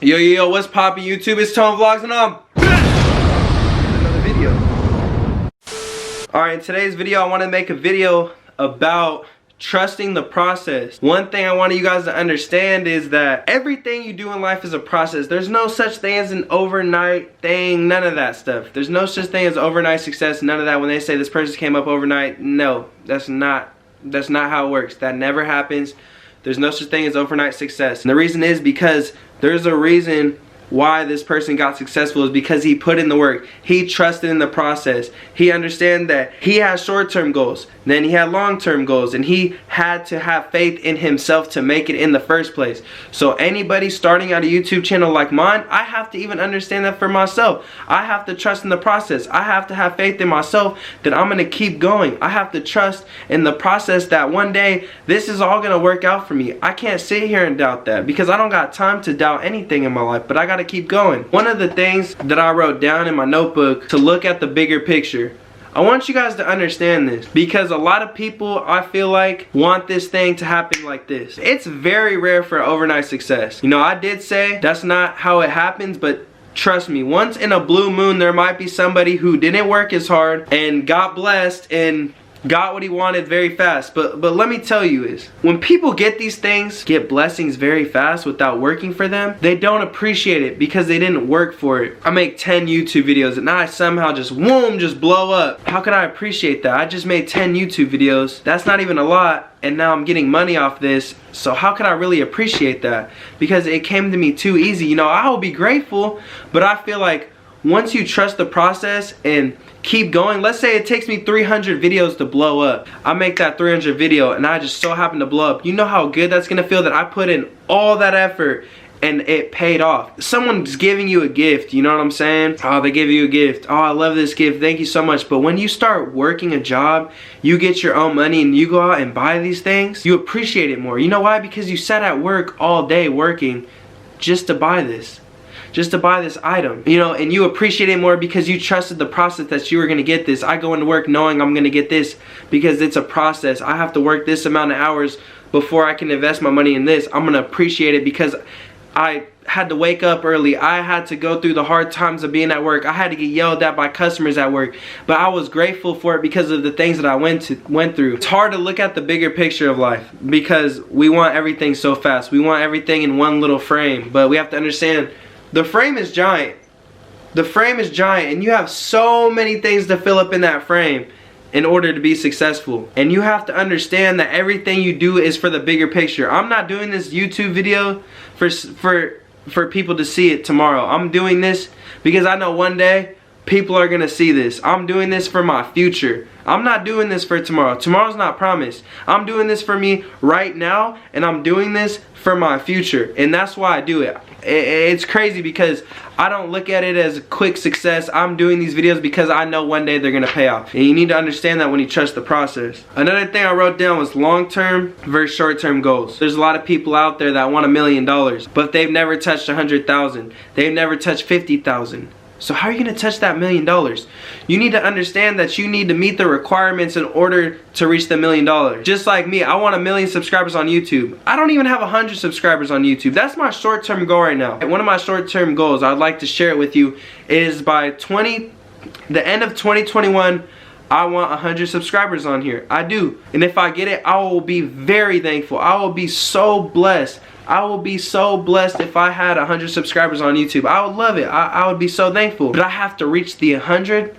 Yo, what's poppin' YouTube? It's Tone Vlogs and I'm another video. Alright, in today's video I want to make a video about trusting the process. One thing I want you guys to understand is that everything you do in life is a process. There's no such thing as an overnight thing, none of that stuff. There's no such thing as overnight success, none of that. When they say this person came up overnight, no, that's not how it works. That never happens. There's no such thing as overnight success. And the reason is because there's a reason why this person got successful is because he put in the work. He trusted in the process. He understood that he has short-term goals, then he had long-term goals, and he had to have faith in himself to make it in the first place. So anybody starting out a YouTube channel like mine, I have to even understand that for myself. I have to trust in the process. I have to have faith in myself that I'm going to keep going. I have to trust in the process that one day this is all going to work out for me. I can't sit here and doubt that because I don't got time to doubt anything in my life, but I got to keep going. One of the things that I wrote down in my notebook to look at the bigger picture. I want you guys to understand this because a lot of people, I feel like, want this thing to happen like this. It's very rare for overnight success. You know, I did say that's not how it happens, but trust me, once in a blue moon there might be somebody who didn't work as hard and got blessed and got what he wanted very fast. But let me tell you is, when people get these things, get blessings very fast without working for them, they don't appreciate it because they didn't work for it. I make 10 YouTube videos and now I somehow just blow up. How can I appreciate that? I just made 10 YouTube videos. That's not even a lot, and now I'm getting money off this. So how can I really appreciate that? Because it came to me too easy. You know, I will be grateful, but I feel like once you trust the process and keep going, let's say it takes me 300 videos to blow up. I make that 300 video and I just so happen to blow up. You know how good that's gonna feel that I put in all that effort and it paid off. Someone's giving you a gift, you know what I'm saying? Oh, they give you a gift. Oh, I love this gift, thank you so much. But when you start working a job, you get your own money and you go out and buy these things, you appreciate it more. You know why? Because you sat at work all day working just to buy this. Just to buy this item, you know, and you appreciate it more because you trusted the process that you were going to get this. I go into work knowing I'm going to get this because it's a process. I have to work this amount of hours before I can invest my money in this. I'm going to appreciate it because I had to wake up early. I had to go through the hard times of being at work. I had to get yelled at by customers at work, but I was grateful for it because of the things that I went through. It's hard to look at the bigger picture of life because we want everything so fast. We want everything in one little frame, but we have to understand the frame is giant. The frame is giant and you have so many things to fill up in that frame in order to be successful. And you have to understand that everything you do is for the bigger picture. I'm not doing this YouTube video for people to see it tomorrow. I'm doing this because I know one day people are gonna see this. I'm doing this for my future. I'm not doing this for tomorrow. Tomorrow's not promised. I'm doing this for me right now, and I'm doing this for my future. And that's why I do it. It's crazy because I don't look at it as a quick success. I'm doing these videos because I know one day they're gonna pay off. And you need to understand that when you trust the process. Another thing I wrote down was long-term versus short-term goals. There's a lot of people out there that want $1 million, but they've never touched 100,000. They've never touched 50,000. So how are you going to touch that $1 million? You need to understand that you need to meet the requirements in order to reach the $1 million. Just like me, I want 1 million subscribers on YouTube. I don't even have 100 subscribers on YouTube. That's my short-term goal right now. One of my short-term goals, I'd like to share it with you, is by the end of 2021, I want 100 subscribers on here. I do. And if I get it, I will be very thankful. I will be so blessed. I will be so blessed if I had 100 subscribers on YouTube. I would love it. I would be so thankful. But I have to reach the 100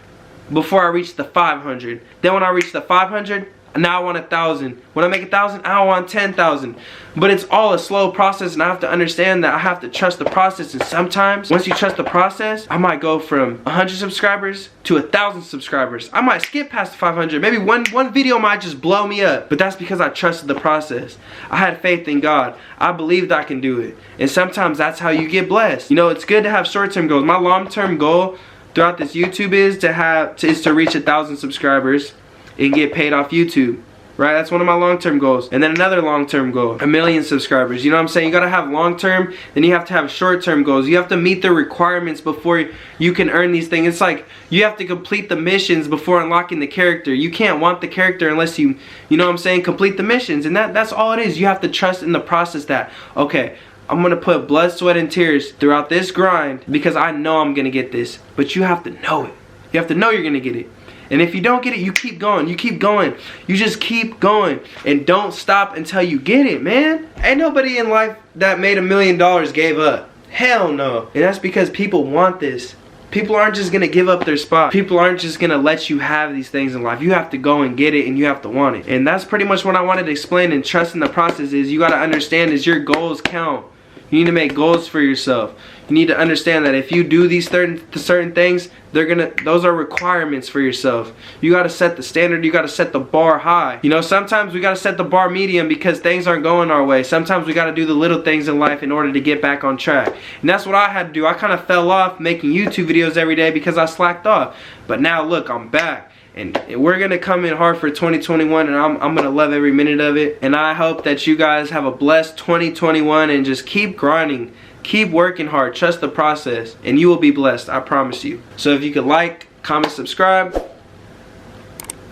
before I reach the 500. Then when I reach the 500, now I want 1,000. When I make 1,000, I want 10,000. But it's all a slow process, and I have to understand that I have to trust the process. And sometimes, once you trust the process, I might go from 100 subscribers to 1,000 subscribers. I might skip past the 500. Maybe one video might just blow me up. But that's because I trusted the process. I had faith in God. I believed I can do it. And sometimes that's how you get blessed. You know, it's good to have short-term goals. My long-term goal throughout this YouTube is to reach 1,000 subscribers and get paid off YouTube, right? That's one of my long-term goals. And then another long-term goal, 1 million subscribers. You know what I'm saying? You gotta have long-term, then you have to have short-term goals. You have to meet the requirements before you can earn these things. It's like you have to complete the missions before unlocking the character. You can't want the character unless you know what I'm saying, complete the missions. And that's all it is. You have to trust in the process that, okay, I'm gonna put blood, sweat, and tears throughout this grind because I know I'm gonna get this. But you have to know it. You have to know you're gonna get it. And if you don't get it, you keep going. You keep going. You just keep going. And don't stop until you get it, man. Ain't nobody in life that made $1 million gave up. Hell no. And that's because people want this. People aren't just gonna give up their spot. People aren't just gonna let you have these things in life. You have to go and get it, and you have to want it. And that's pretty much what I wanted to explain. And trusting the process is you gotta understand is your goals count. You need to make goals for yourself. You need to understand that if you do these certain things, those are requirements for yourself. You gotta set the standard, you gotta set the bar high. You know, sometimes we gotta set the bar medium because things aren't going our way. Sometimes we gotta do the little things in life in order to get back on track. And that's what I had to do. I kind of fell off making YouTube videos every day because I slacked off. But now look, I'm back. And we're gonna come in hard for 2021, and I'm gonna love every minute of it. And I hope that you guys have a blessed 2021 and just keep grinding, keep working hard, trust the process, and you will be blessed, I promise you. So if you could like, comment, subscribe,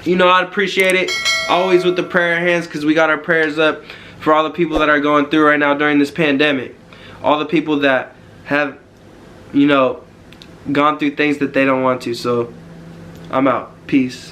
you know I'd appreciate it. Always with the prayer hands, because we got our prayers up for all the people that are going through right now during this pandemic. All the people that have, you know, gone through things that they don't want to. So I'm out. Peace.